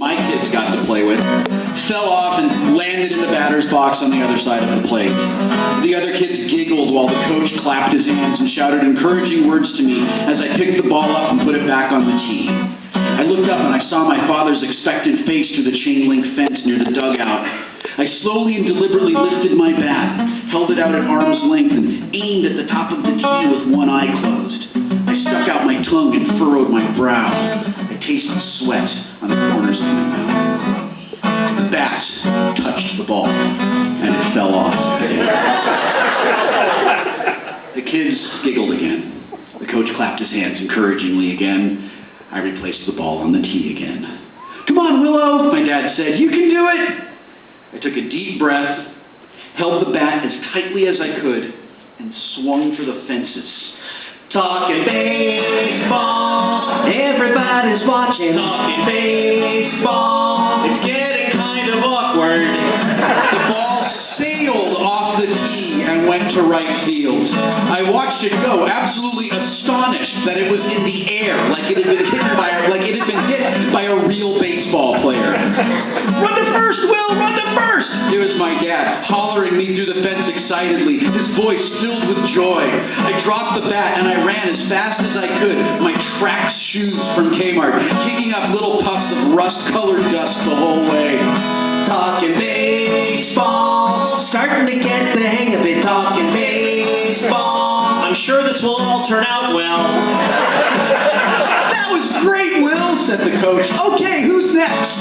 my kids got to play with, fell off and landed in the batter's box on the other side of the plate. The other kids giggled while the coach clapped his hands and shouted encouraging words to me as I picked the ball up and put it back on the tee. I looked up and I saw my father's expectant face through the chain-link fence near the dugout. I slowly and deliberately lifted my bat, held it out at arm's length, and aimed at the top of the tee with one eye closed. I stuck out my tongue and furrowed my brow. I tasted sweat on the corners of my mouth. The bat touched the ball, and it fell off. The kids giggled again. The coach clapped his hands encouragingly again. I replaced the ball on the tee again. "Come on, Willow," my dad said. "You can do it." I took a deep breath, held the bat as tightly as I could, and swung for the fences. Talking baseball, everybody's watching. Talking baseball, it's getting kind of awkward. The ball sailed off the tee and went to right field. I watched it go, absolutely astonished that it was in the air, like it had been hit by a real baseball player. "Run to first, Will! Run to first!" It was my dad, hollering me through the fence excitedly, his voice filled with joy. I dropped the bat and I ran as fast as I could, my track shoes from Kmart, kicking up little puffs of rust-colored dust the whole way. Talking baseball, starting to get the hang of it. Talking baseball, I'm sure this will all turn out well. "That was great, Will," said the coach. "Okay, who's next?"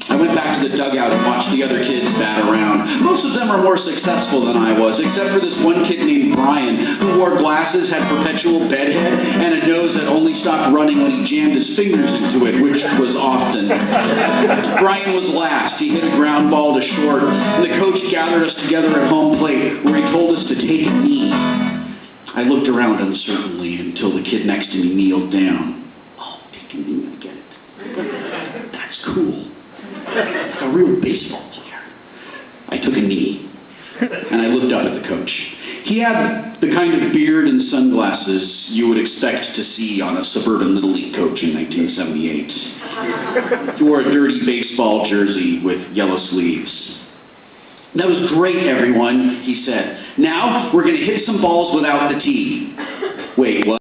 I went back to the dugout and watched the other kids bat around. Most of them are more successful than I was, except for this one kid named Brian, who wore glasses, had perpetual bedhead, and a nose that only stopped running when he jammed his fingers into it, which was often. Brian was last. He hit a ground ball to short, and the coach gathered us together at home plate, where he told us to take a knee. I looked around uncertainly until the kid next to me kneeled down. "Oh, take a knee, I get it. That's cool. Like a real baseball player." I took a knee, and I looked up at the coach. He had the kind of beard and sunglasses you would expect to see on a suburban Little League coach in 1978. He wore a dirty baseball jersey with yellow sleeves. "That was great, everyone," he said. "Now we're going to hit some balls without the tee." "Wait, what?"